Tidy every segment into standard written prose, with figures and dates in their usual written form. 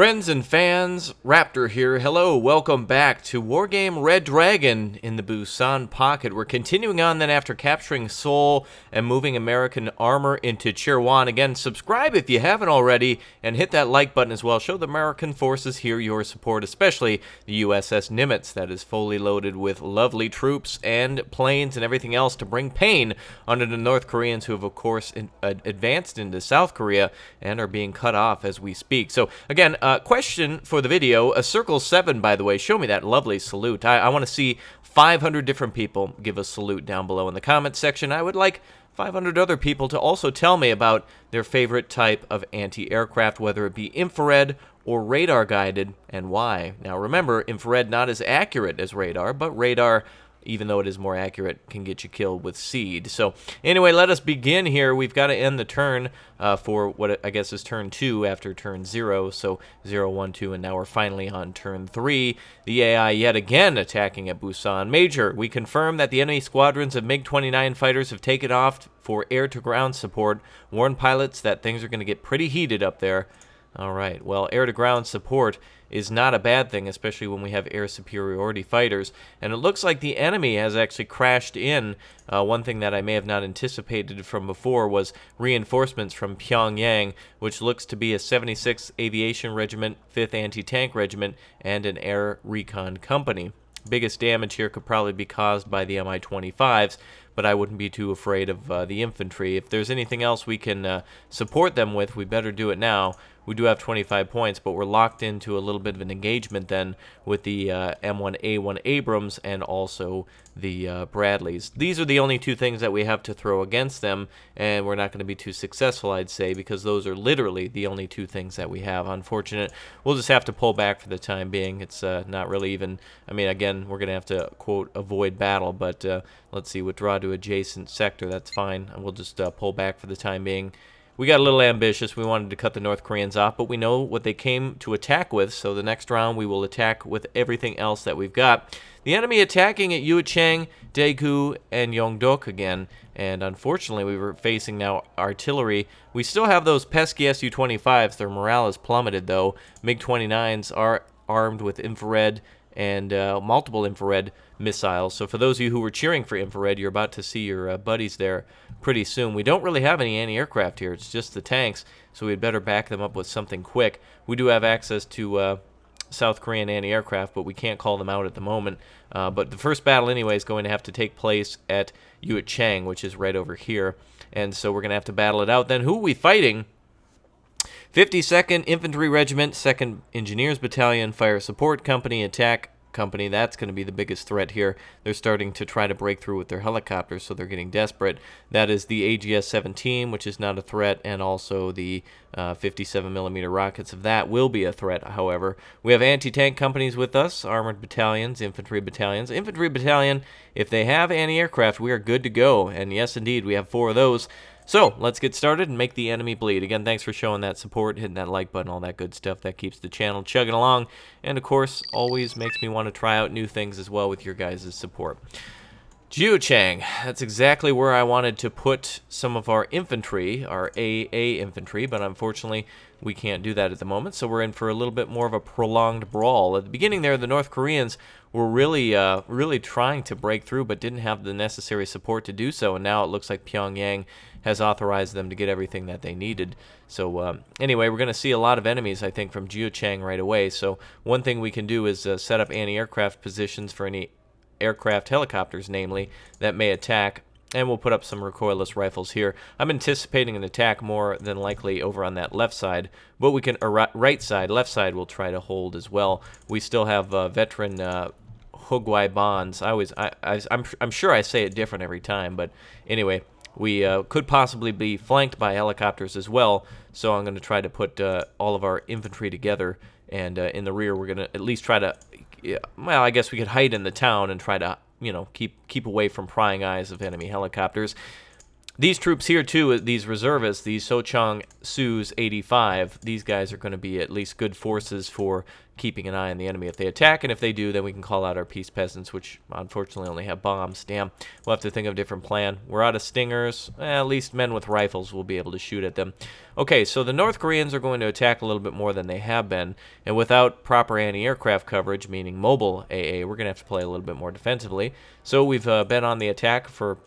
Friends and fans, Raptor here. Hello, welcome back to Wargame Red Dragon in the Busan pocket. We're continuing on then after capturing Seoul and moving American armor into Chirwan. Again, subscribe if you haven't already and hit that like button as well. Show the American forces here your support, especially the USS Nimitz that is fully loaded with lovely troops and planes and everything else to bring pain under the North Koreans who have, of course, advanced into South Korea and are being cut off as we speak. So, again, question for the video, a Circle 7, by the way, show me that lovely salute. I want to see 500 different people give a salute down below in the comments section. I would like 500 other people to also tell me about their favorite type of anti-aircraft, whether it be infrared or radar-guided, and why. Now remember, infrared not as accurate as radar, but radar, even though it is more accurate, can get you killed with seed. So anyway, let us begin here. We've got to end the turn for what I guess is turn 2 after turn 0. So 0, 1, 2, and now we're finally on turn 3. The AI yet again attacking at Busan. Major, we confirm that the enemy squadrons of MiG-29 fighters have taken off for air-to-ground support. Warn pilots that things are going to get pretty heated up there. All right, well, air-to-ground support is not a bad thing, especially when we have air superiority fighters. And it looks like the enemy has actually crashed in. One thing that I may have not anticipated from before was reinforcements from Pyongyang, which looks to be a 76th Aviation Regiment, 5th Anti-Tank Regiment, and an air recon company. Biggest damage here could probably be caused by the Mi-25s, but I wouldn't be too afraid of the infantry. If there's anything else we can support them with, we better do it now. We do have 25 points, but we're locked into a little bit of an engagement then with the M1A1 Abrams and also the Bradleys. These are the only two things that we have to throw against them, and we're not going to be too successful, I'd say, because those are literally the only two things that we have. Unfortunate. We'll just have to pull back for the time being. It's not really even, I mean, again, we're going to have to, quote, avoid battle, but let's see, withdraw to adjacent sector. That's fine. We'll just pull back for the time being. We got a little ambitious. We wanted to cut the North Koreans off, but we know what they came to attack with, so the next round we will attack with everything else that we've got. The enemy attacking at Yuchang, Daegu, and Yongdok again, and unfortunately we were facing now artillery. We still have those pesky Su-25s. Their morale is plummeted, though. MiG-29s are armed with infrared and multiple infrared missiles. So for those of you who were cheering for infrared, you're about to see your buddies there pretty soon. We don't really have any anti-aircraft here. It's just the tanks, so we'd better back them up with something quick. We do have access to South Korean anti-aircraft, but we can't call them out at the moment. But the first battle anyway is going to have to take place at Yuchang, which is right over here. And so we're going to have to battle it out. Then who are we fighting? 52nd Infantry Regiment, 2nd Engineers Battalion, Fire Support Company, Attack Company. That's going to be the biggest threat here. They're starting to try to break through with their helicopters, so they're getting desperate. That is the AGS-17, which is not a threat, and also the 57mm rockets of that will be a threat, however. We have anti-tank companies with us, armored battalions, infantry battalions. Infantry battalion, if they have anti-aircraft, we are good to go, and yes, indeed, we have 4 of those. So, let's get started and make the enemy bleed. Again, thanks for showing that support, hitting that like button, all that good stuff. That keeps the channel chugging along. And, of course, always makes me want to try out new things as well with your guys' support. Jiuchang, that's exactly where I wanted to put some of our infantry, our AA infantry, but unfortunately we can't do that at the moment, so we're in for a little bit more of a prolonged brawl. At the beginning there, the North Koreans were really trying to break through, but didn't have the necessary support to do so, and now it looks like Pyongyang has authorized them to get everything that they needed. So anyway, we're going to see a lot of enemies, I think, from Jiuchang right away, so one thing we can do is set up anti-aircraft positions for any aircraft, helicopters namely, that may attack, and we'll put up some recoilless rifles here. I'm anticipating an attack more than likely over on that left side, but we can, right side, left side we'll try to hold as well. We still have veteran Hugwai bonds. I'm sure I say it different every time, but anyway, we could possibly be flanked by helicopters as well, so I'm going to try to put all of our infantry together, and in the rear we're going to at least try to, well, I guess we could hide in the town and try to, you know, keep away from prying eyes of enemy helicopters. These troops here, too, these reservists, these Sochong Su's 85, these guys are going to be at least good forces for keeping an eye on the enemy if they attack, and if they do, then we can call out our peace peasants, which unfortunately only have bombs. Damn, we'll have to think of a different plan. We're out of stingers. At least men with rifles will be able to shoot at them. Okay, so the North Koreans are going to attack a little bit more than they have been, and without proper anti-aircraft coverage, meaning mobile AA, we're going to have to play a little bit more defensively. So we've been on the attack for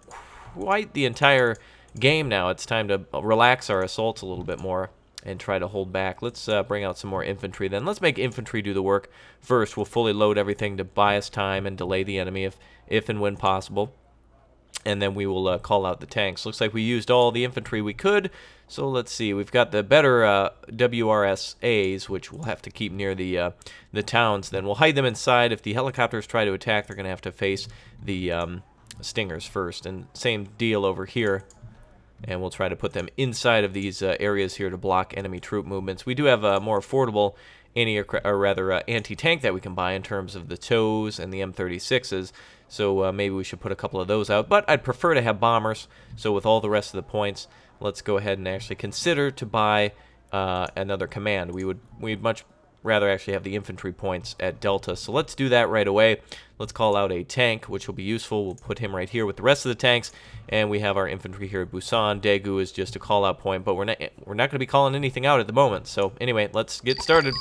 quite the entire game now. It's time to relax our assaults a little bit more and try to hold back. Let's bring out some more infantry then. Let's make infantry do the work first. We'll fully load everything to buy us time and delay the enemy if and when possible. And then we will call out the tanks. Looks like we used all the infantry we could. So let's see. We've got the better WRSAs, which we'll have to keep near the towns. Then we'll hide them inside. If the helicopters try to attack, they're going to have to face the stingers first. And same deal over here. And we'll try to put them inside of these areas here to block enemy troop movements. We do have a more affordable anti-tank that we can buy in terms of the TOWs and the M36s. So maybe we should put a couple of those out. But I'd prefer to have bombers. So with all the rest of the points, let's go ahead and actually consider to buy another command. We'd much rather actually have the infantry points at Delta. So let's do that right away. Let's call out a tank, which will be useful. We'll put him right here with the rest of the tanks, and we have our infantry here at Busan. Daegu is just a call-out point, but we're not going to be calling anything out at the moment. So anyway, let's get started.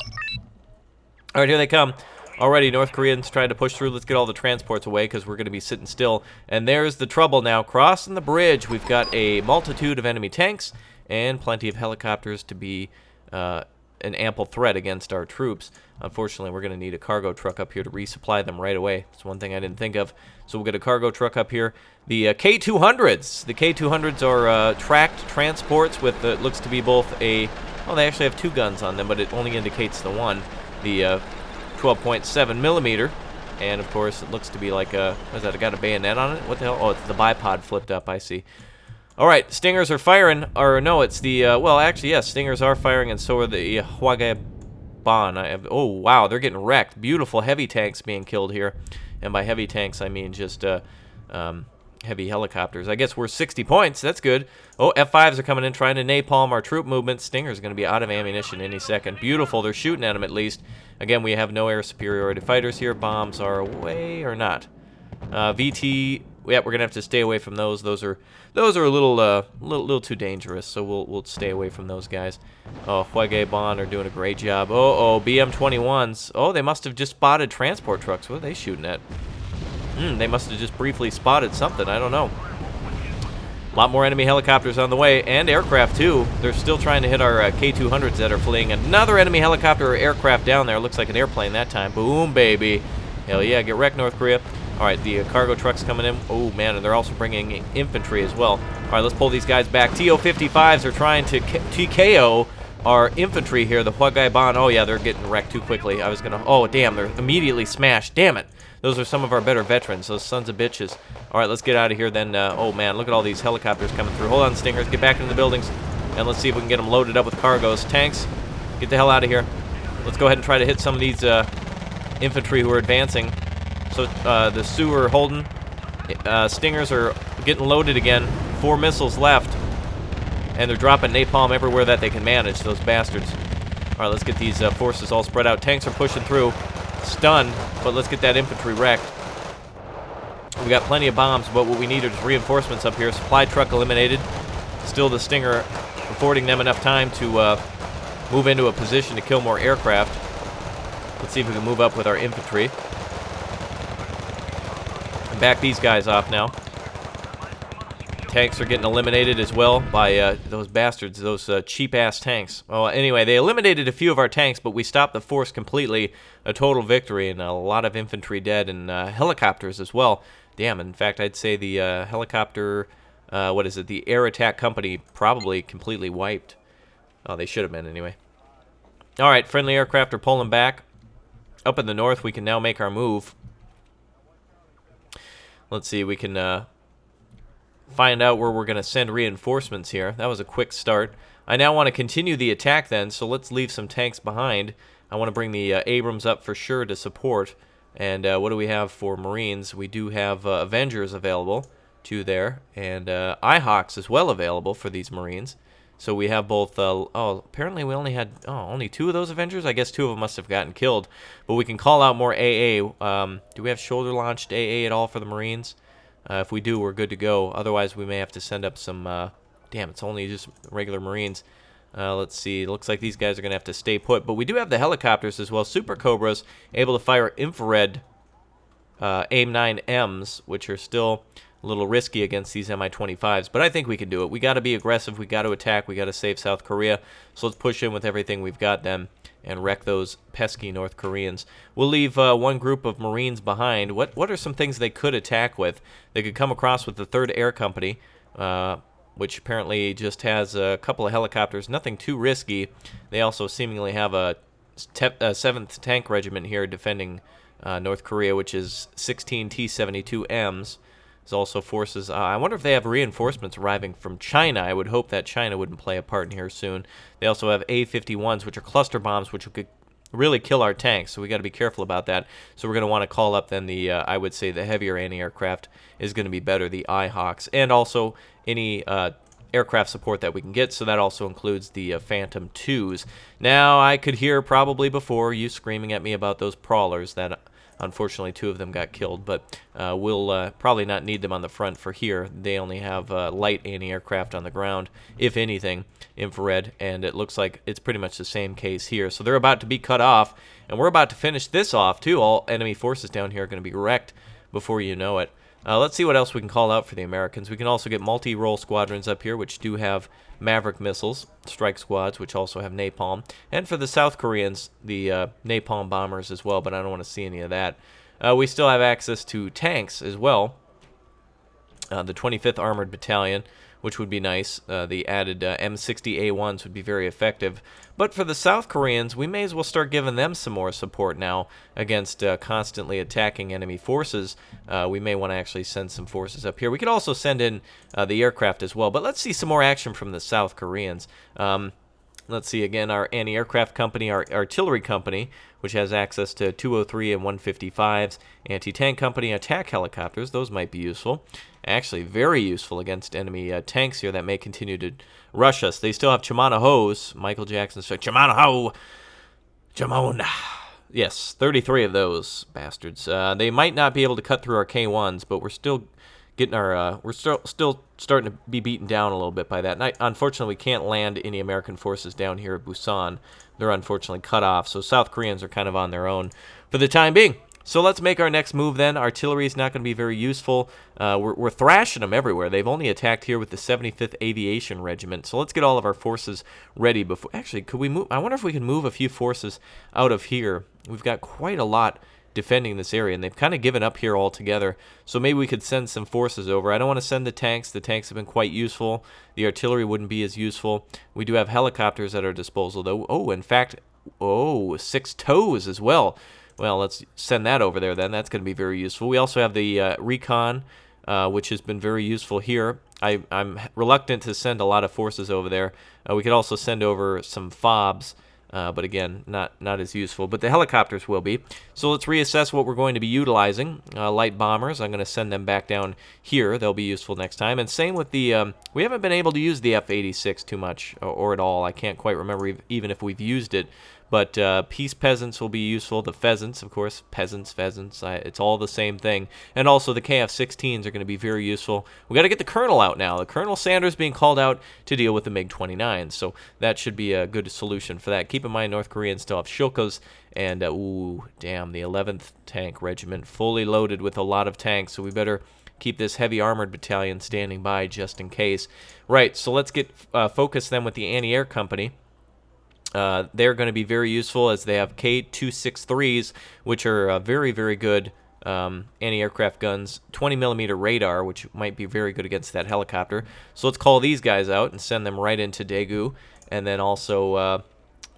All right, here they come. Already, North Koreans trying to push through. Let's get all the transports away because we're going to be sitting still. And there's the trouble now. Crossing the bridge, we've got a multitude of enemy tanks and plenty of helicopters to be an ample threat against our troops. Unfortunately, we're going to need a cargo truck up here to resupply them right away. It's one thing I didn't think of. So we'll get a cargo truck up here. The K200s. The K200s are tracked transports with, looks to be both a, well, they actually have two guns on them, but it only indicates the one. The 12.7 millimeter. And, of course, it looks to be like a, what is that, it got a bayonet on it? What the hell? Oh, it's the bipod flipped up, I see. All right, Stingers are firing, or no, it's the, well, actually, yes, Stingers are firing, and so are the Wargame. Oh, wow, they're getting wrecked. Beautiful heavy tanks being killed here. And by heavy tanks, I mean just heavy helicopters. I guess we're 60 points. That's good. Oh, F5s are coming in trying to napalm our troop movement. Stinger's going to be out of ammunition any second. Beautiful. They're shooting at them at least. Again, we have no air superiority fighters here. Bombs are away or not. VT, yeah, we're going to have to stay away from those. Those are a little too dangerous, so we'll stay away from those guys. Oh, Wargame are doing a great job. Oh, BM-21s. Oh, they must have just spotted transport trucks. What are they shooting at? They must have just briefly spotted something. I don't know. A lot more enemy helicopters on the way, and aircraft, too. They're still trying to hit our K200s that are fleeing. Another enemy helicopter or aircraft down there. Looks like an airplane that time. Boom, baby. Hell yeah, get wrecked, North Korea. All right, the cargo truck's coming in. Oh, man, and they're also bringing infantry as well. All right, let's pull these guys back. TO-55s are trying to TKO our infantry here. The Wargame. Oh, yeah, they're getting wrecked too quickly. I was going to... Oh, damn, they're immediately smashed. Damn it. Those are some of our better veterans, those sons of bitches. All right, let's get out of here then. Oh, man, look at all these helicopters coming through. Hold on, Stingers. Get back into the buildings, and let's see if we can get them loaded up with cargoes. Tanks, get the hell out of here. Let's go ahead and try to hit some of these infantry who are advancing. So the Sioux are holding. Stingers are getting loaded again. 4 missiles left, and they're dropping napalm everywhere that they can manage, those bastards. All right, let's get these forces all spread out. Tanks are pushing through. Stunned, but let's get that infantry wrecked. We got plenty of bombs, but what we need are just reinforcements up here. Supply truck eliminated. Still the Stinger affording them enough time to move into a position to kill more aircraft. Let's see if we can move up with our infantry. And back these guys off now. Tanks are getting eliminated as well by those bastards, those cheap-ass tanks. Well, anyway, they eliminated a few of our tanks, but we stopped the force completely. A total victory, and a lot of infantry dead, and helicopters as well. Damn, in fact, I'd say the helicopter, what is it, the air attack company probably completely wiped. Oh, they should have been anyway. All right, friendly aircraft are pulling back. Up in the north, we can now make our move. Let's see, we can... find out where we're going to send reinforcements here. That was a quick start. I now want to continue the attack then, so let's leave some tanks behind. I want to bring the Abrams up for sure to support. And what do we have for Marines? We do have Avengers available. 2 there, and IHawks as well available for these Marines. So we have both, oh, apparently we only had, only 2 of those Avengers? I guess 2 of them must have gotten killed. But we can call out more AA. Do we have shoulder-launched AA at all for the Marines? If we do, we're good to go. Otherwise, we may have to send up some, damn, it's only just regular Marines. Let's see, it looks like these guys are going to have to stay put. But we do have the helicopters as well. Super Cobras, able to fire infrared AIM-9Ms, which are still a little risky against these Mi-25s, but I think we can do it. We got to be aggressive. We got to attack. We got to save South Korea. So let's push in with everything we've got then and wreck those pesky North Koreans. We'll leave one group of Marines behind. What are some things they could attack with? They could come across with the 3rd Air Company, which apparently just has a couple of helicopters. Nothing too risky. They also seemingly have a 7th Tank Regiment here defending North Korea, which is 16 T-72Ms. There's also forces. I wonder if they have reinforcements arriving from China. I would hope that China wouldn't play a part in here soon. They also have A-51s, which are cluster bombs, which could really kill our tanks, so we got to be careful about that. So we're going to want to call up then the, I would say the heavier anti-aircraft is going to be better, the IHawks, and also any aircraft support that we can get, so that also includes the Phantom 2s. Now, I could hear probably before you screaming at me about those Prowlers that... Unfortunately, 2 of them got killed, but we'll probably not need them on the front for here. They only have light anti-aircraft on the ground, if anything, infrared, and it looks like it's pretty much the same case here. So they're about to be cut off, and we're about to finish this off, too. All enemy forces down here are going to be wrecked before you know it. Let's see what else we can call out for the Americans. We can also get multi-role squadrons up here, which do have Maverick missiles, strike squads, which also have napalm. And for the South Koreans, the napalm bombers as well, but I don't want to see any of that. We still have access to tanks as well. The 25th Armored Battalion, which would be nice. The added M60A1s would be very effective. But for the South Koreans, we may as well start giving them some more support now against constantly attacking enemy forces. We may want to actually send some forces up here. We could also send in the aircraft as well. But let's see some more action from the South Koreans. Let's see, again, our anti-aircraft company, our artillery company, which has access to 203 and 155s, anti-tank company, attack helicopters, those might be useful. Actually, very useful against enemy tanks here that may continue to rush us. They still have Chimana-Hos. Michael Jackson said, Chimana-Ho! Chimona! Yes, 33 of those bastards. They might not be able to cut through our K1s, but we're still getting our we're still starting to be beaten down a little bit by that. And unfortunately, we can't land any American forces down here at Busan. They're unfortunately cut off, so South Koreans are kind of on their own for the time being. So let's make our next move then. Artillery is not going to be very useful. We're thrashing them everywhere. They've only attacked here with the 75th Aviation Regiment. So let's get all of our forces ready before... Actually, could we move... I wonder if we can move a few forces out of here. We've got quite a lot defending this area, and they've kind of given up here altogether. So maybe we could send some forces over. I don't want to send the tanks. The tanks have been quite useful. The artillery wouldn't be as useful. We do have helicopters at our disposal, though. Oh, in fact, 6 tows as well. Well, let's send that over there then. That's going to be very useful. We also have the recon, which has been very useful here. I'm reluctant to send a lot of forces over there. We could also send over some FOBs, but again, not as useful. But the helicopters will be. So let's reassess what we're going to be utilizing. Light bombers, I'm going to send them back down here. They'll be useful next time. And same with the... we haven't been able to use the F-86 too much, or at all. I can't quite remember even if we've used it. But Peace Peasants will be useful. The Pheasants, of course, pheasants, it's all the same thing. And also the KF-16s are going to be very useful. We got to get the Colonel out now. The Colonel Sanders being called out to deal with the MiG-29, so that should be a good solution for that. Keep in mind, North Koreans still have Shilkas, and ooh, damn, the 11th Tank Regiment fully loaded with a lot of tanks, so we better keep this heavy armored battalion standing by just in case. Right, so let's get focused then with the anti-air company. They're going to be very useful as they have K-263s, which are very, very good anti-aircraft guns. 20mm radar, which might be very good against that helicopter. So let's call these guys out and send them right into Daegu. And then also,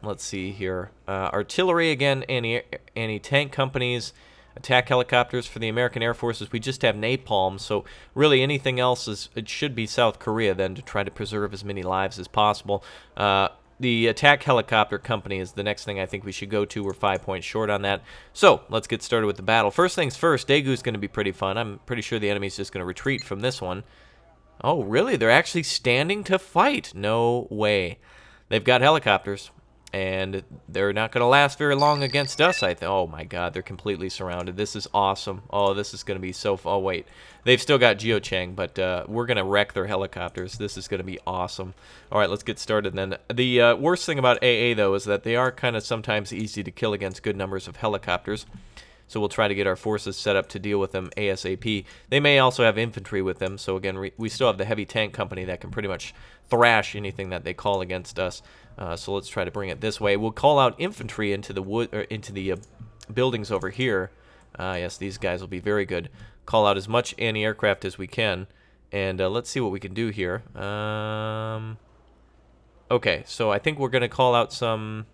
let's see here, artillery, again, anti-tank companies, attack helicopters for the American Air Forces. We just have napalm, so really anything else it should be South Korea then to try to preserve as many lives as possible. the attack helicopter company is the next thing I think we should go to. We're 5 points short on that. So let's get started with the battle. First things first, Daegu's going to be pretty fun. I'm pretty sure the enemy's just going to retreat from this one. Oh, really? They're actually standing to fight? No way. They've got helicopters, and they're not going to last very long against us, I think. Oh, my God. They're completely surrounded. This is awesome. Oh, this is going to be so... Oh, wait. They've still got Geochang, but we're going to wreck their helicopters. This is going to be awesome. All right, let's get started then. The worst thing about AA, though, is that they are kind of sometimes easy to kill against good numbers of helicopters. So we'll try to get our forces set up to deal with them ASAP. They may also have infantry with them. So again, we still have the heavy tank company that can pretty much thrash anything that they call against us. So let's try to bring it this way. We'll call out infantry into the wood, or into the buildings over here. Yes, these guys will be very good. Call out as much anti-aircraft as we can, and let's see what we can do here. Okay, so I think we're going to call out some...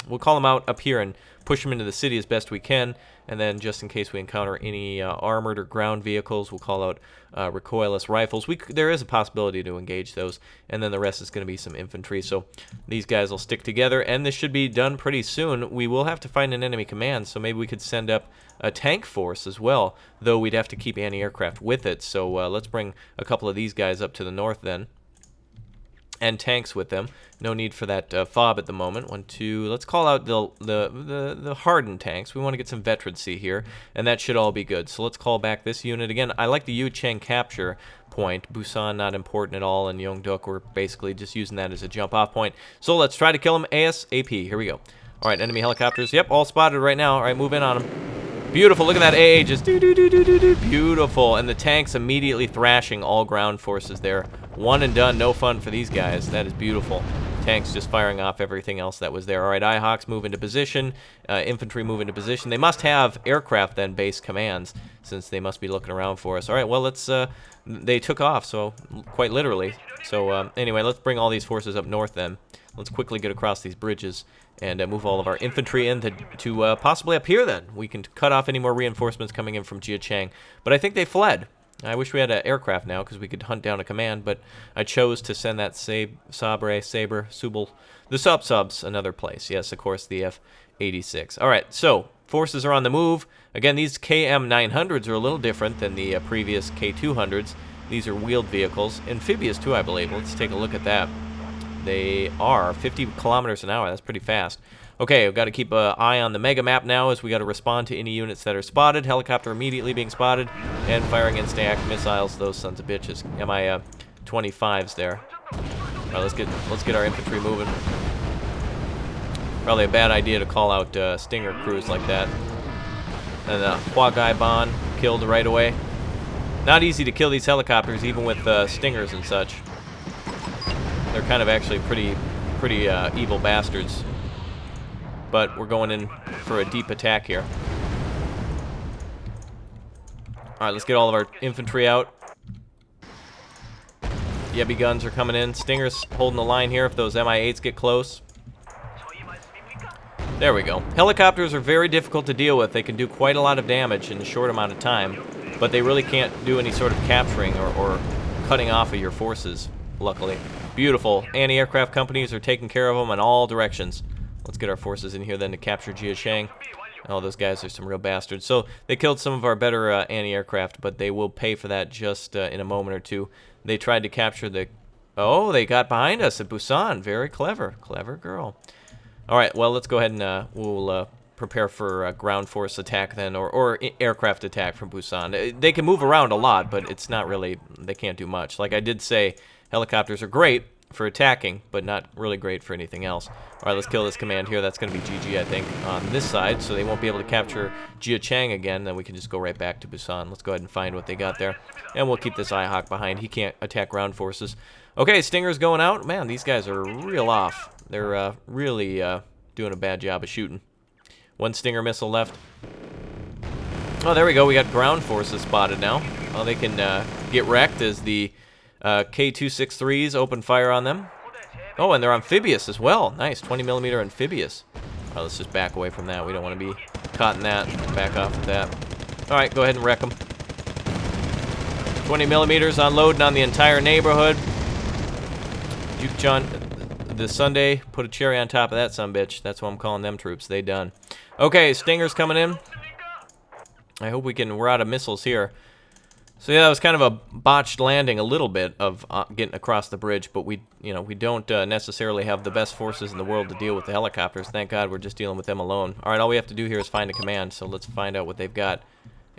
We'll call them out up here and push them into the city as best we can, and then just in case we encounter any armored or ground vehicles, we'll call out recoilless rifles. There is a possibility to engage those, and then the rest is going to be some infantry. So these guys will stick together, and this should be done pretty soon. We will have to find an enemy command, so maybe we could send up a tank force as well, though we'd have to keep anti-aircraft with it. So let's bring a couple of these guys up to the north then, and tanks with them. No need for that fob at the moment. 1, 2. Let's call out the hardened tanks. We want to get some veterancy here, and that should all be good. So let's call back this unit again. I like the Yucheng capture point. Busan not important at all, and Yongduk we're basically just using that as a jump-off point. So let's try to kill them ASAP. Here we go. All right, enemy helicopters. Yep, all spotted right now. All right, move in on them. Beautiful. Look at that AA just do-do-do-do-do-do. Beautiful. And the tanks immediately thrashing all ground forces there. One and done. No fun for these guys. That is beautiful. Tanks just firing off everything else that was there. All right, IHawks move into position. Infantry move into position. They must have aircraft then base commands, since they must be looking around for us. All right, well, let's... they took off, so quite literally. So anyway, let's bring all these forces up north then. Let's quickly get across these bridges and move all of our infantry in to possibly up here then. We can cut off any more reinforcements coming in from Jiachang. But I think they fled. I wish we had an aircraft now because we could hunt down a command, but I chose to send that Sabre, Subul, the subs another place. Yes, of course, the F-86. All right, so forces are on the move. Again, these KM-900s are a little different than the previous K-200s. These are wheeled vehicles. Amphibious, too, I believe. Let's take a look at that. They are 50 kilometers an hour. That's pretty fast. Okay, we've got to keep an eye on the mega map now as we got to respond to any units that are spotted. Helicopter immediately being spotted and firing instant missiles. Those sons of bitches. Mi-25s there. All right, let's get our infantry moving. Probably a bad idea to call out Stinger crews like that. And Huagai Ban killed right away. Not easy to kill these helicopters, even with Stingers and such. They're kind of actually pretty evil bastards. But we're going in for a deep attack here. Alright, let's get all of our infantry out. Yebi guns are coming in. Stingers holding the line here if those Mi-8s get close. There we go. Helicopters are very difficult to deal with. They can do quite a lot of damage in a short amount of time, but they really can't do any sort of capturing or cutting off of your forces, luckily. Beautiful. Anti-aircraft companies are taking care of them in all directions. Let's get our forces in here then to capture Jiachang. Oh, those guys are some real bastards. So they killed some of our better anti-aircraft, but they will pay for that just in a moment or two. They tried to capture the... Oh, they got behind us at Busan. Very clever. Clever girl. All right, well, let's go ahead and we'll prepare for ground force attack then, or aircraft attack from Busan. They can move around a lot, but it's not really... They can't do much. Like I did say, helicopters are great for attacking, but not really great for anything else. All right, let's kill this command here. That's going to be GG, I think, on this side, so they won't be able to capture Jiachang again. Then we can just go right back to Busan. Let's go ahead and find what they got there, and we'll keep this IHawk behind. He can't attack ground forces. Okay, Stinger's going out. Man, these guys are real off. They're really doing a bad job of shooting. One Stinger missile left. Oh, there we go. We got ground forces spotted now. Well, they can get wrecked as the K-263s open fire on them. Oh, and they're amphibious as well. Nice, 20mm amphibious. All right, let's just back away from that. We don't want to be caught in that. Back off of that. All right, go ahead and wreck them. 20mm unloading on the entire neighborhood. the Sunday, put a cherry on top of that sumbitch. That's what I'm calling them troops. They done. Okay, Stinger's coming in. I hope we can, we're out of missiles here. So yeah, that was kind of a botched landing a little bit of getting across the bridge, but we don't necessarily have the best forces in the world to deal with the helicopters. Thank God we're just dealing with them alone. All right, all we have to do here is find a command, so let's find out what they've got.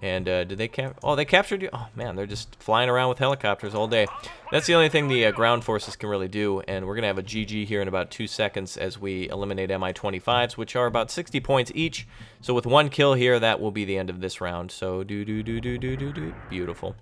And did they oh, they captured you? Oh man, they're just flying around with helicopters all day. That's the only thing the ground forces can really do, and we're gonna have a GG here in about 2 seconds as we eliminate Mi-25s, which are about 60 points each. So with 1 kill here, that will be the end of this round. So beautiful.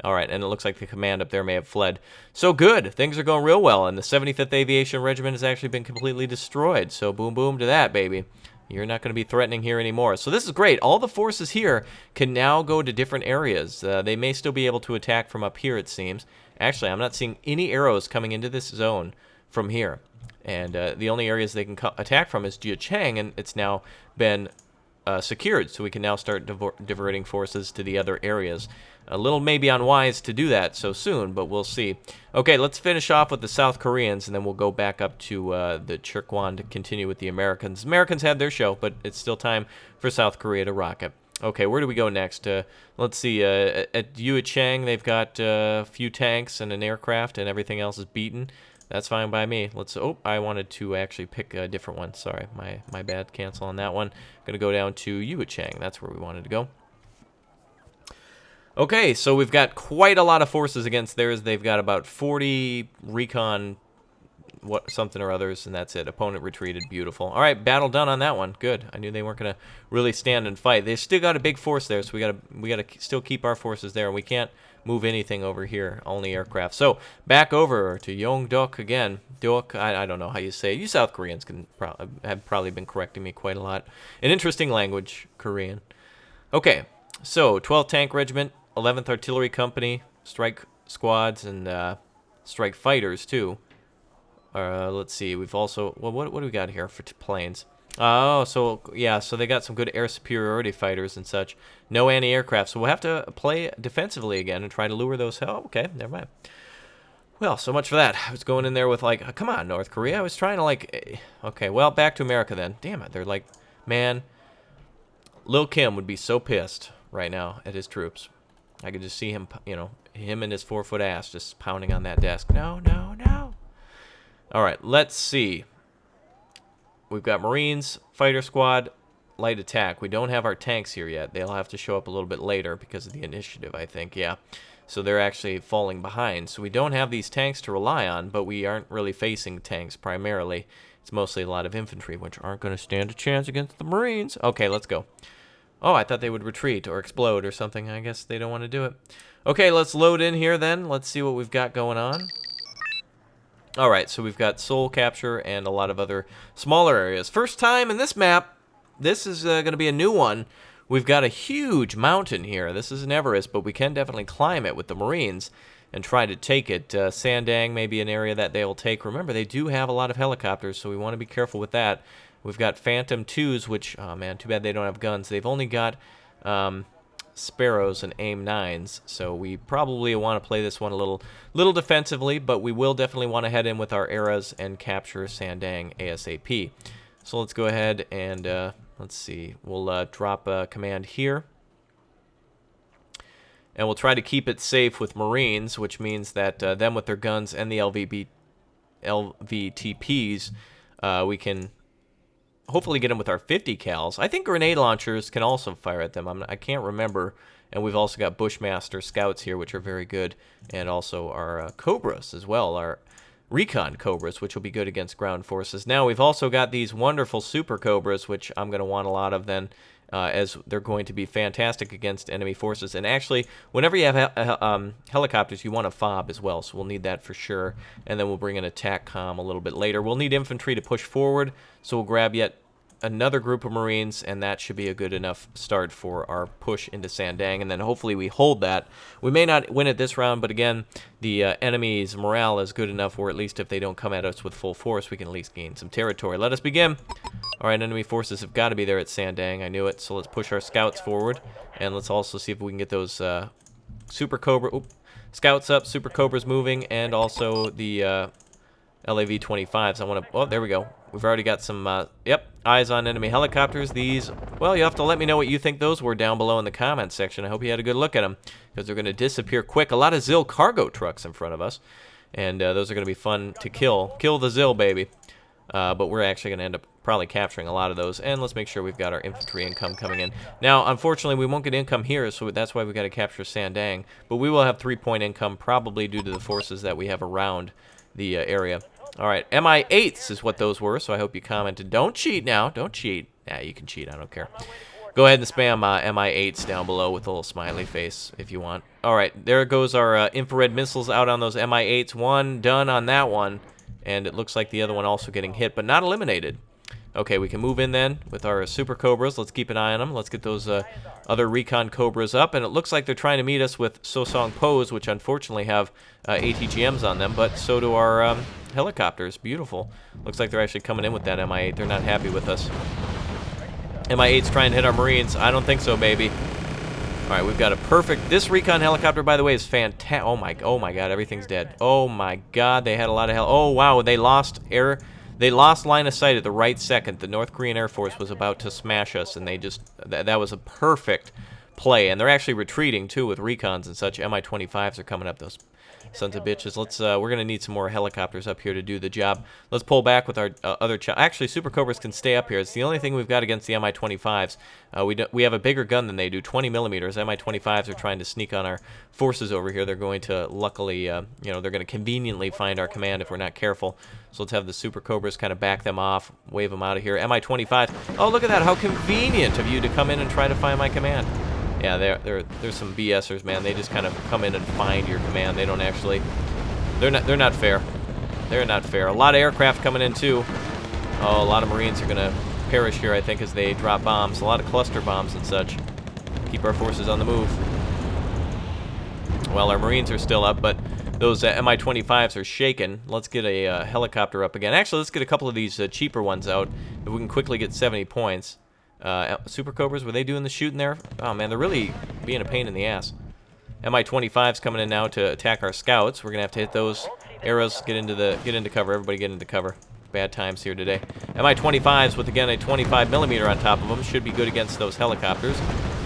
All right, and it looks like the command up there may have fled. So good, things are going real well, and the 75th Aviation Regiment has actually been completely destroyed. So boom, boom to that, baby. You're not going to be threatening here anymore. So this is great. All the forces here can now go to different areas. They may still be able to attack from up here, it seems. Actually, I'm not seeing any arrows coming into this zone from here. And the only areas they can attack from is Jiacheng, and it's now been secured. So we can now start diverting forces to the other areas. A little maybe unwise to do that so soon, but we'll see. Okay, let's finish off with the South Koreans, and then we'll go back up to the Chirkwan to continue with the Americans. Americans had their show, but it's still time for South Korea to rock it. Okay, where do we go next? Let's see. At Yuechang, they've got a few tanks and an aircraft, and everything else is beaten. That's fine by me. Let's. Oh, I wanted to actually pick a different one. Sorry, my bad. Cancel on that one. Gonna go down to Yuechang. That's where we wanted to go. Okay, so we've got quite a lot of forces against theirs. They've got about 40 recon something or others, and that's it. Opponent retreated. Beautiful. All right, battle done on that one. Good. I knew they weren't going to really stand and fight. They still got a big force there, so we got to still keep our forces there, and we can't move anything over here, only aircraft. So back over to Yongdok again. Dok, I don't know how you say it. You South Koreans have probably been correcting me quite a lot. An interesting language, Korean. Okay, so 12th Tank Regiment, 11th Artillery Company, strike squads, and strike fighters too. Let's see. We've also what do we got here for planes? Oh, so yeah, so they got some good air superiority fighters and such. No anti-aircraft, so we'll have to play defensively again and try to lure those. Oh, okay, never mind. Well, so much for that. I was going in there with like, come on, North Korea. I was trying to like, okay, well, back to America then. Damn it, they're like, man, Lil Kim would be so pissed right now at his troops. I could just see him, him and his 4-foot ass just pounding on that desk. No, no, no. All right, let's see. We've got Marines, Fighter Squad, Light Attack. We don't have our tanks here yet. They'll have to show up a little bit later because of the initiative, I think, yeah. So they're actually falling behind. So we don't have these tanks to rely on, but we aren't really facing tanks primarily. It's mostly a lot of infantry, which aren't going to stand a chance against the Marines. Okay, let's go. Oh, I thought they would retreat or explode or something. I guess they don't want to do it. Okay, let's load in here then. Let's see what we've got going on. All right, so we've got Seoul capture and a lot of other smaller areas. First time in this map, this is going to be a new one. We've got a huge mountain here. This is an Everest, but we can definitely climb it with the Marines and try to take it. Sandang may be an area that they will take. Remember, they do have a lot of helicopters, so we want to be careful with that. We've got Phantom 2s, which, oh man, too bad they don't have guns. They've only got Sparrows and AIM 9s, so we probably want to play this one a little defensively, but we will definitely want to head in with our eras and capture Sandang ASAP. So let's go ahead and, let's see, we'll drop a command here. And we'll try to keep it safe with Marines, which means that them with their guns and the LVTPs, we can hopefully get them with our 50 cals. I think grenade launchers can also fire at them. I can't remember. And we've also got Bushmaster scouts here, which are very good. And also our Cobras as well, our Recon Cobras, which will be good against ground forces. Now, we've also got these wonderful Super Cobras, which I'm going to want a lot of then, as they're going to be fantastic against enemy forces. And actually, whenever you have helicopters, you want a FOB as well, so we'll need that for sure. And then we'll bring an attack comm a little bit later. We'll need infantry to push forward, so we'll grab yet another group of Marines, and that should be a good enough start for our push into Sandang, and then hopefully we hold that. We may not win it this round, but again, the enemy's morale is good enough, or at least if they don't come at us with full force, we can at least gain some territory. Let us begin. All right, enemy forces have got to be there at Sandang. I knew it, so let's push our scouts forward, and let's also see if we can get those Super Cobra scouts up, Super Cobras moving, and also the LAV-25s. I want to... Oh, there we go. We've already got some, yep, eyes on enemy helicopters. These, well, you have to let me know what you think those were down below in the comments section. I hope you had a good look at them, because they're going to disappear quick. A lot of ZIL cargo trucks in front of us, and those are going to be fun to kill. Kill the ZIL, baby. But we're actually going to end up probably capturing a lot of those. And let's make sure we've got our infantry income coming in. Now, unfortunately, we won't get income here, so that's why we got to capture Sandang. But we will have 3-point income, probably due to the forces that we have around the area. All right, MI8s is what those were, so I hope you commented. Don't cheat now. Don't cheat. Yeah, you can cheat. I don't care. Go ahead and spam MI8s down below with a little smiley face if you want. All right, there goes our infrared missiles out on those MI8s. One done on that one, and it looks like the other one also getting hit, but not eliminated. Okay, we can move in then with our Super Cobras. Let's keep an eye on them. Let's get those other Recon Cobras up, and it looks like they're trying to meet us with Sosong Pos, which unfortunately have ATGMs on them, but so do our helicopters. Beautiful. Looks like they're actually coming in with that MI8. They're not happy with us. MI8's trying to hit our Marines. I don't think so, baby. All right, we've got a perfect... This Recon helicopter, by the way, is fantastic. Oh my God, everything's dead. Oh my God, they had a lot of hell. Oh wow, they lost air. They lost line of sight at the right second. The North Korean Air Force was about to smash us, and they just... That was a perfect play. And they're actually retreating too with recons and such. Mi-25s are coming up. Those sons of bitches. Let's. We're gonna need some more helicopters up here to do the job. Let's pull back with our other. Actually, Super Cobras can stay up here. It's the only thing we've got against the Mi-25s. We have a bigger gun than they do, 20 millimeters. Mi-25s are trying to sneak on our forces over here. They're going to luckily, you know, they're going to conveniently find our command if we're not careful. So let's have the Super Cobras kind of back them off, wave them out of here. Mi-25s. Oh, look at that! How convenient of you to come in and try to find my command. Yeah, there's some BSers, man. They just kind of come in and find your command. They don't actually. They're not fair. They're not fair. A lot of aircraft coming in too. Oh, a lot of Marines are gonna perish here, I think, as they drop bombs. A lot of cluster bombs and such. Keep our forces on the move. Well, our Marines are still up, but those Mi-25s are shaken. Let's get a helicopter up again. Actually, let's get a couple of these cheaper ones out. If we can quickly get 70 points. Super Cobras, were they doing the shooting there? Oh man, they're really being a pain in the ass. Mi-25's coming in now to attack our scouts. We're gonna have to hit those arrows. Get into cover. Everybody get into cover. Bad times here today. Mi-25s with again a 25 millimeter on top of them should be good against those helicopters.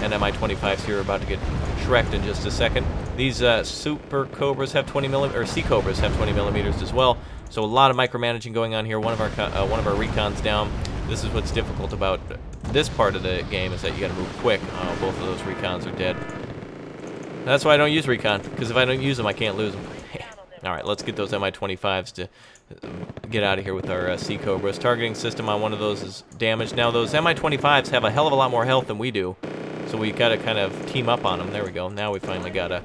And Mi-25s here are about to get shreked in just a second. These Super Cobras have 20 millimeters, or Sea Cobras have 20 millimeters as well. So a lot of micromanaging going on here. One of our recons down. This is what's difficult about this part of the game, is that you got to move quick. Oh, both of those recons are dead. That's why I don't use recon, because if I don't use them, I can't lose them. All right, let's get those Mi-25s to get out of here with our Sea Cobras. Targeting system on one of those is damaged. Now, those Mi-25s have a hell of a lot more health than we do, so we got to kind of team up on them. There we go. Now we finally got a...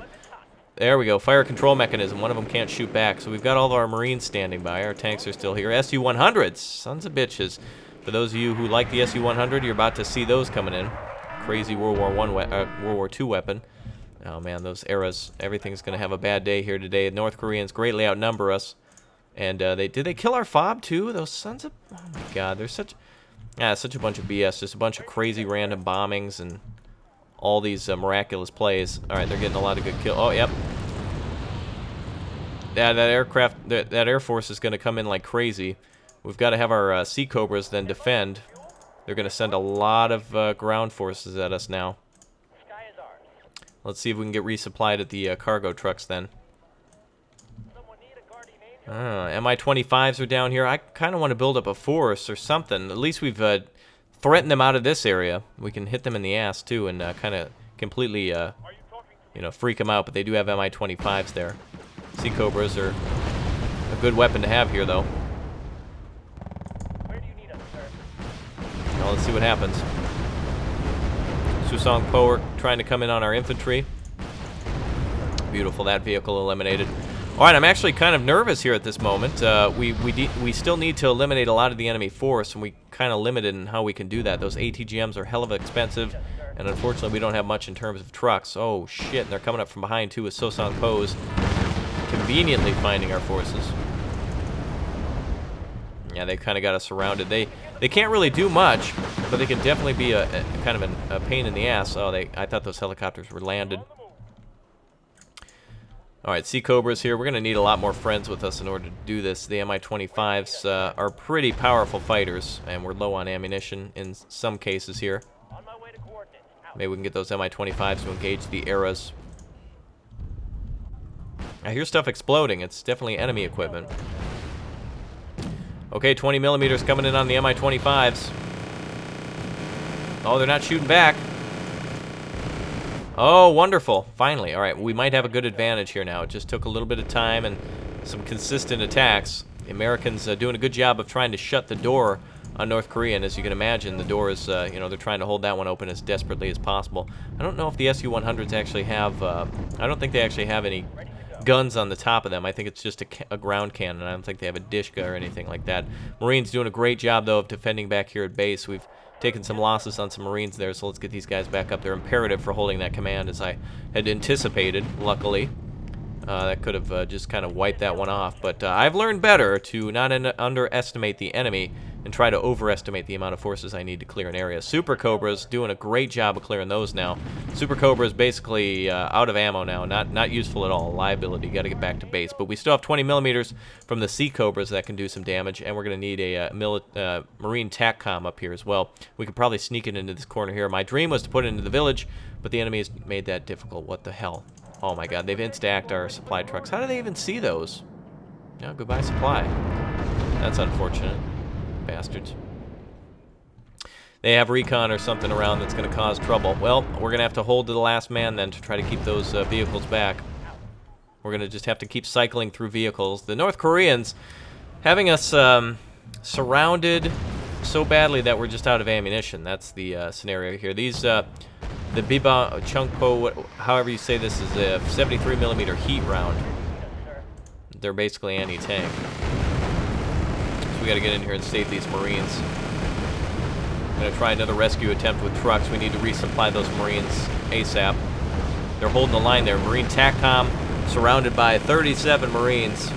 There we go. Fire control mechanism. One of them can't shoot back, so we've got all of our Marines standing by. Our tanks are still here. Su-100s. Sons of bitches. For those of you who like the Su-100, you're about to see those coming in. Crazy World War II weapon. Oh man, those eras. Everything's gonna have a bad day here today. The North Koreans greatly outnumber us, and did they kill our FOB too? Those sons of... Oh my God, they're such a bunch of BS. Just a bunch of crazy random bombings and all these miraculous plays. All right, they're getting a lot of good kills. Oh yep. That aircraft, that Air Force is gonna come in like crazy. We've got to have our Sea Cobras then defend. They're going to send a lot of ground forces at us now. Let's see if we can get resupplied at the cargo trucks then. Mi-25s are down here. I kind of want to build up a force or something. At least we've threatened them out of this area. We can hit them in the ass too and kind of completely, you know, freak them out. But they do have Mi-25s there. Sea Cobras are a good weapon to have here, though. Well, let's see what happens. Sosong Po are trying to come in on our infantry. Beautiful, that vehicle eliminated. All right, I'm actually kind of nervous here at this moment. We still need to eliminate a lot of the enemy force, and we kind of limited in how we can do that. Those ATGMs are hell of expensive, and unfortunately we don't have much in terms of trucks. Oh shit, and they're coming up from behind too with Sosong Po's conveniently finding our forces. Yeah, they kind of got us surrounded. They can't really do much, but they can definitely be a kind of a pain in the ass. Oh, I thought those helicopters were landed. All right, Sea Cobras here. We're going to need a lot more friends with us in order to do this. The Mi-25s are pretty powerful fighters, and we're low on ammunition in some cases here. Maybe we can get those Mi-25s to engage the Eras. I hear stuff exploding. It's definitely enemy equipment. Okay, 20 millimeters coming in on the Mi-25s. Oh, they're not shooting back. Oh, wonderful. Finally. All right, we might have a good advantage here now. It just took a little bit of time and some consistent attacks. The Americans doing a good job of trying to shut the door on North Korea, and as you can imagine, the door is, you know, they're trying to hold that one open as desperately as possible. I don't know if the Su-100s actually have, I don't think they actually have any guns on the top of them. I think it's just a ground cannon. I don't think they have a Dishka or anything like that. Marines doing a great job, though, of defending back here at base. We've taken some losses on some Marines there, so let's get these guys back up. They're imperative for holding that command, as I had anticipated, luckily. That could have just kind of wiped that one off, but I've learned better to not underestimate the enemy and try to overestimate the amount of forces I need to clear an area. Super Cobra's doing a great job of clearing those now. Super Cobra is basically out of ammo now, not useful at all. Liability, got to get back to base. But we still have 20 millimeters from the Sea Cobras that can do some damage, and we're going to need a Marine TACCOM up here as well. We could probably sneak it into this corner here. My dream was to put it into the village, but the enemy has made that difficult. What the hell? Oh my god, they've insta-act our supply trucks. How do they even see those? No, goodbye supply. That's unfortunate. Bastards. They have recon or something around that's going to cause trouble. Well, we're going to have to hold to the last man then to try to keep those vehicles back. We're going to just have to keep cycling through vehicles. The North Koreans having us surrounded so badly that we're just out of ammunition. That's the scenario here. These, the Biba Chungpo, however you say this, is a 73 millimeter heat round. They're basically anti-tank. So we got to get in here and save these Marines. I'm going to try another rescue attempt with trucks. We need to resupply those Marines ASAP. They're holding the line there. Marine TACCOM surrounded by 37 Marines.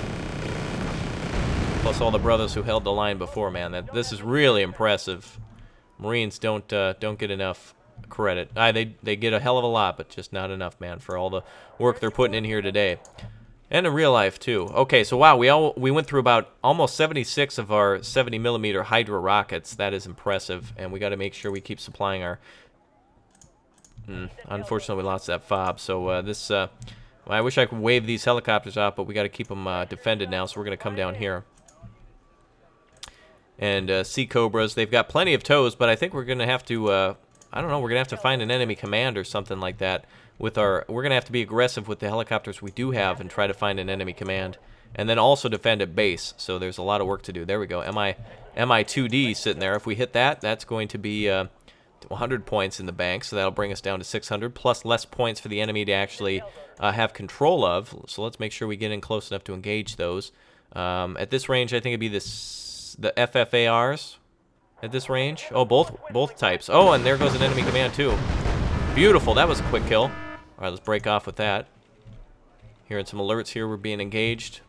Plus all the brothers who held the line before, man. This is really impressive. Marines don't get enough credit. They get a hell of a lot, but just not enough, man, for all the work they're putting in here today. And in real life, too. Okay, so wow, we went through about almost 76 of our 70 millimeter Hydra rockets. That is impressive, and we got to make sure we keep supplying our... unfortunately, we lost that fob, so well, I wish I could wave these helicopters out, but we got to keep them defended now, so we're going to come down here. And Sea Cobras, they've got plenty of tows, but I think we're going to have to... I don't know, we're going to have to find an enemy command or something like that. We're going to have to be aggressive with the helicopters we do have and try to find an enemy command. And then also defend at base. So there's a lot of work to do. There we go. Mi-2D sitting there. If we hit that, that's going to be 100 points in the bank. So that'll bring us down to 600, plus less points for the enemy to actually have control of. So let's make sure we get in close enough to engage those. At this range, I think it'd be the FFARs. At this range? Oh, both types. Oh, and there goes an enemy command, too. Beautiful. That was a quick kill. All right, let's break off with that. Hearing some alerts here. We're being engaged.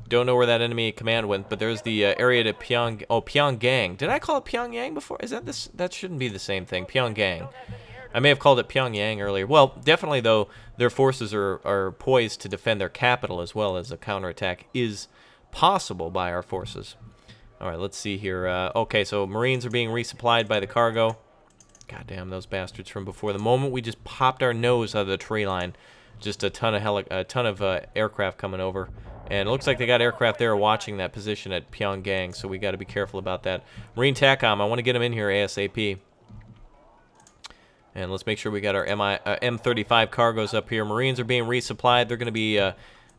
Don't know where that enemy command went, but there's the area to Pyongyang. Did I call it Pyongyang before? Is that this? That shouldn't be the same thing. Pyongyang. I may have called it Pyongyang earlier. Well, definitely, though, their forces are poised to defend their capital, as well as a counterattack is possible by our forces. All right, let's see here. Okay, so Marines are being resupplied by the cargo. God damn, those bastards from before. The moment we just popped our nose out of the tree line, just a ton of aircraft coming over. And it looks like they got aircraft there watching that position at Pyongyang, so we got to be careful about that. Marine TACCOM, I want to get them in here ASAP. And let's make sure we got our M35 cargoes up here. Marines are being resupplied. They're going to be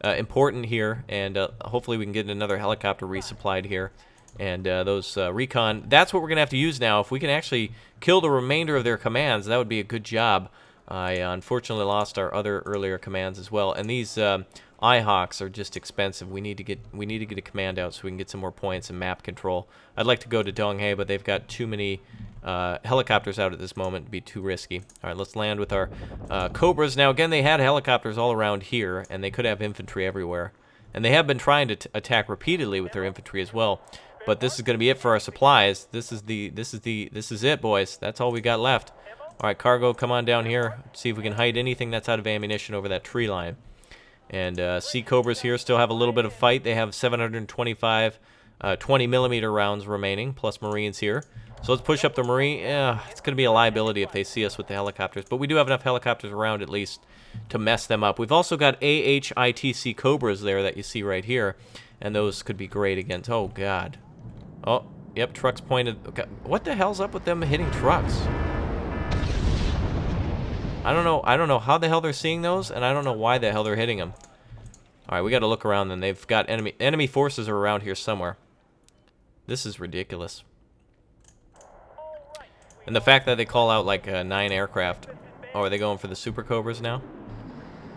important here, and hopefully we can get another helicopter resupplied here. And those recon, that's what we're going to have to use now. If we can actually kill the remainder of their commands, that would be a good job. I unfortunately lost our other earlier commands as well. And these IHawks are just expensive. We need to get a command out so we can get some more points and map control. I'd like to go to Donghae, but they've got too many helicopters out at this moment to be too risky. All right, let's land with our Cobras. Now, again, they had helicopters all around here, and they could have infantry everywhere. And they have been trying to attack repeatedly with their infantry as well. But this is going to be it for our supplies. This is it, boys. That's all we got left. All right, cargo, come on down here. See if we can hide anything that's out of ammunition over that tree line. And Sea Cobras here still have a little bit of fight. They have 725 20mm rounds remaining, plus Marines here. So let's push up the Marine. Yeah, it's going to be a liability if they see us with the helicopters, but we do have enough helicopters around at least to mess them up. We've also got AHITC Cobras there that you see right here, and those could be great against... Oh, God. Oh, yep, trucks pointed... Okay. What the hell's up with them hitting trucks? I don't know how the hell they're seeing those, and I don't know why the hell they're hitting them. All right, we got to look around then. They've got enemy forces are around here somewhere. This is ridiculous. And the fact that they call out like 9 aircraft. Oh, are they going for the Super Cobras now?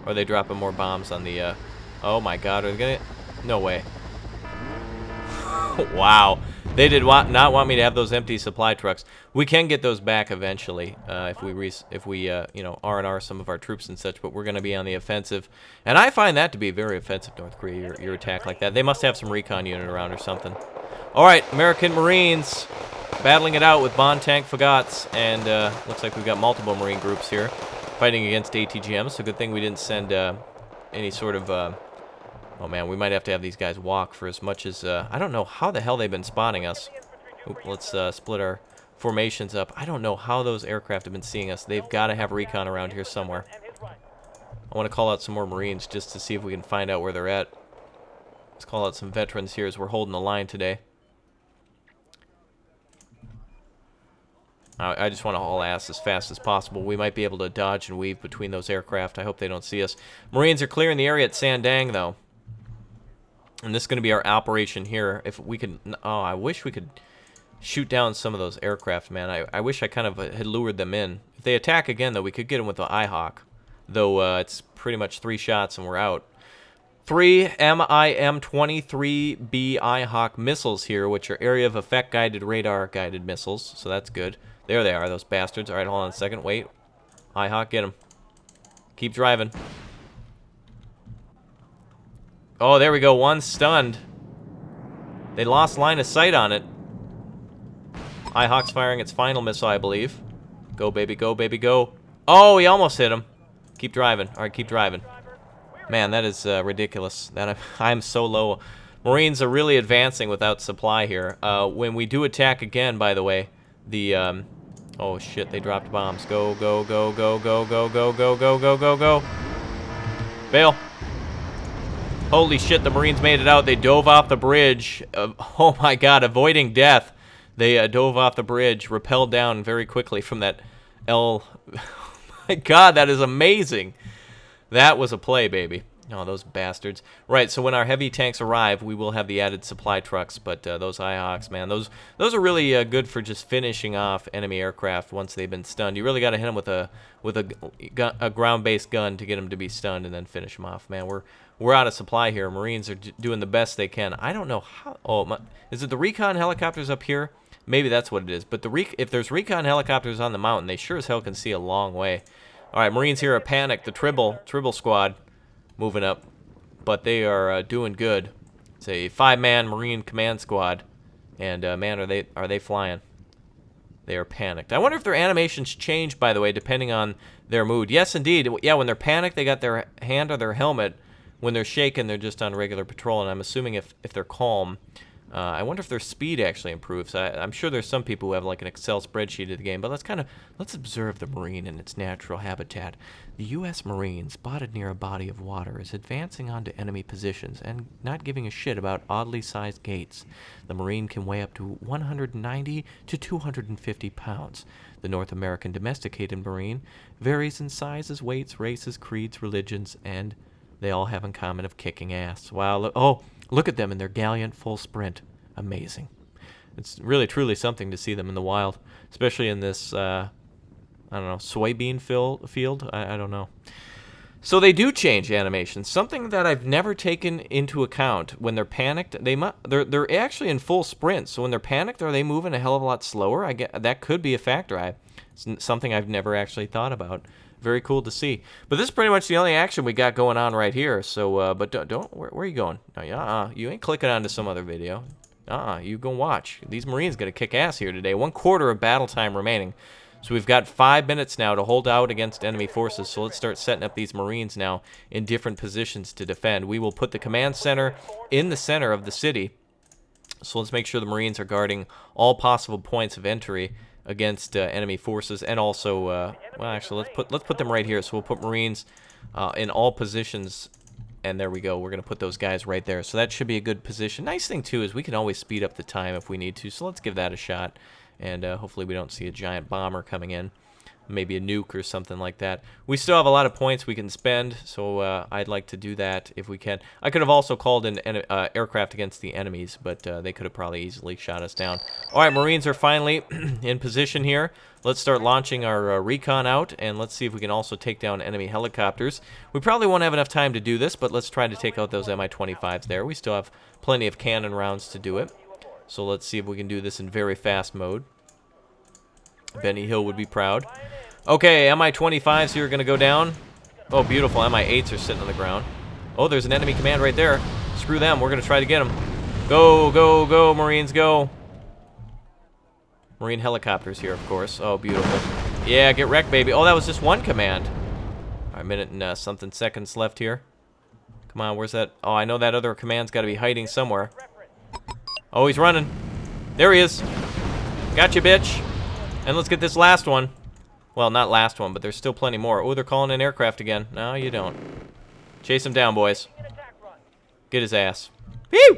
Or are they dropping more bombs on the... Oh my God, are they gonna... No way. Wow. They did not want me to have those empty supply trucks. We can get those back eventually if we you know, R&R some of our troops and such, but we're going to be on the offensive. And I find that to be very offensive, North Korea, your attack like that. They must have some recon unit around or something. All right, American Marines battling it out with Bond Tank Fagats, and looks like we've got multiple Marine groups here fighting against ATGM, so good thing we didn't send any sort of... Oh man, we might have to have these guys walk for as much as... I don't know how the hell they've been spotting us. Oop, let's split our formations up. I don't know how those aircraft have been seeing us. They've got to have recon around here somewhere. I want to call out some more Marines just to see if we can find out where they're at. Let's call out some veterans here as we're holding the line today. I just want to haul ass as fast as possible. We might be able to dodge and weave between those aircraft. I hope they don't see us. Marines are clearing the area at Sandang, though. And this is going to be our operation here. If we could... Oh, I wish we could shoot down some of those aircraft, man. I wish I kind of had lured them in. If they attack again, though, we could get them with the IHawk. Though it's pretty much 3 shots and we're out. 3 MIM-23B IHawk missiles here, which are area of effect guided radar guided missiles. So that's good. There they are, those bastards. All right, hold on a second. Wait. IHawk, get them. Keep driving. Oh, there we go. One stunned. They lost line of sight on it. IHawk's firing its final missile, I believe. Go, baby, go, baby, go. Oh, he almost hit him. Keep driving. All right, keep driving. Man, that is ridiculous. I'm so low. Marines are really advancing without supply here. When we do attack again, by the way, the... oh, shit, they dropped bombs. Go, go, go, go, go, go, go, go, go, go, go, go. Bail. Holy shit, the Marines made it out. They dove off the bridge. Oh, my God, avoiding death. They dove off the bridge, rappelled down very quickly from that L... Oh, my God, that is amazing. That was a play, baby. Oh, those bastards. Right, so when our heavy tanks arrive, we will have the added supply trucks, but those IHawks, man, those are really good for just finishing off enemy aircraft once they've been stunned. You really got to hit them with a ground-based gun to get them to be stunned and then finish them off. Man, we're out of supply here. Marines are doing the best they can. I don't know how... Oh, is it the recon helicopters up here? Maybe that's what it is. But if there's recon helicopters on the mountain, they sure as hell can see a long way. All right, Marines here are panicked. The Tribble squad moving up, but they are doing good. It's a 5-man Marine command squad, and man, are they flying. They are panicked. I wonder if their animations change, by the way, depending on their mood. Yes, indeed. Yeah, when they're panicked, they got their hand on their helmet. When they're shaken, they're just on regular patrol, and I'm assuming if they're calm, I wonder if their speed actually improves. I'm sure there's some people who have like an Excel spreadsheet of the game, but let's observe the Marine in its natural habitat. The U.S. Marine, spotted near a body of water, is advancing onto enemy positions and not giving a shit about oddly sized gates. The Marine can weigh up to 190 to 250 pounds. The North American domesticated Marine varies in sizes, weights, races, creeds, religions, and they all have in common of kicking ass. Wow, look at them in their gallant full sprint. Amazing. It's really, truly something to see them in the wild, especially in this, I don't know, soybean field? I don't know. So they do change animations, something that I've never taken into account. When they're panicked, they're actually in full sprint, so when they're panicked, are they moving a hell of a lot slower? That could be a factor. It's something I've never actually thought about. Very cool to see. But this is pretty much the only action we got going on right here. So, but where are you going? No, you ain't clicking onto some other video. You go watch. These Marines got to kick ass here today. 1/4 of battle time remaining. So we've got 5 minutes now to hold out against enemy forces. So let's start setting up these Marines now in different positions to defend. We will put the command center in the center of the city. So let's make sure the Marines are guarding all possible points of entry against enemy forces, and also, well, actually, let's put them right here. So we'll put Marines in all positions, and there we go. We're gonna put those guys right there. So that should be a good position. Nice thing too is we can always speed up the time if we need to. So let's give that a shot. And hopefully we don't see a giant bomber coming in. Maybe a nuke or something like that. We still have a lot of points we can spend, so I'd like to do that if we can. I could have also called in aircraft against the enemies, but they could have probably easily shot us down. All right, Marines are finally in position here. Let's start launching our recon out, and let's see if we can also take down enemy helicopters. We probably won't have enough time to do this, but let's try to take out those Mi-25s there. We still have plenty of cannon rounds to do it. So let's see if we can do this in very fast mode. Benny Hill would be proud. Okay, Mi-25s here are going to go down. Oh, beautiful. Mi-8s are sitting on the ground. Oh, there's an enemy command right there. Screw them. We're going to try to get them. Go, go, go, Marines, go. Marine helicopters here, of course. Oh, beautiful. Yeah, get wrecked, baby. Oh, that was just one command. All right, minute and something seconds left here. Come on, where's that? Oh, I know that other command's got to be hiding somewhere. Oh, he's running. There he is. Gotcha, bitch. And let's get this last one. Well, not last one, but there's still plenty more. Oh, they're calling in aircraft again. No, you don't. Chase him down, boys. Get his ass. Phew!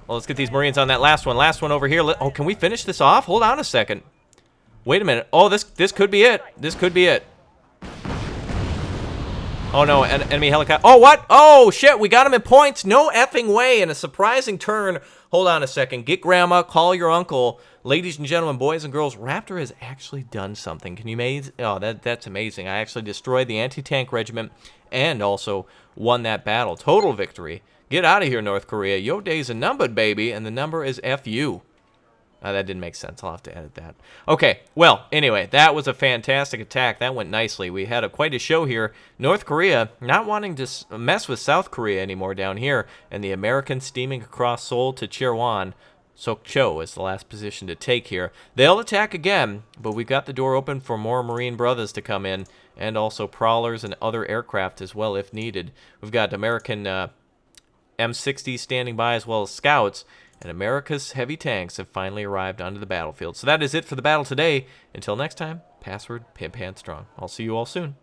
Well, let's get these Marines on that last one. Last one over here. Oh, can we finish this off? Hold on a second. Wait a minute. Oh, this could be it. This could be it. Oh, no. Enemy helicopter. Oh, what? Oh, shit. We got him in points. No effing way. In a surprising turn. Hold on a second. Get grandma. Call your uncle. Ladies and gentlemen, boys and girls, Raptor has actually done something. Can you amaze? Oh, that's amazing. I actually destroyed the anti-tank regiment and also won that battle. Total victory. Get out of here, North Korea. Your days are numbered, baby, and the number is F.U. That didn't make sense. I'll have to edit that. Okay, well, anyway, that was a fantastic attack. That went nicely. We had quite a show here. North Korea not wanting to mess with South Korea anymore down here, and the Americans steaming across Seoul to Cheerwon. Sokcho is the last position to take here. They'll attack again, but we've got the door open for more Marine brothers to come in, and also prowlers and other aircraft as well if needed. We've got American M60s standing by as well as scouts, and America's heavy tanks have finally arrived onto the battlefield. So that is it for the battle today. Until next time, password Pimp Hand Strong. I'll see you all soon.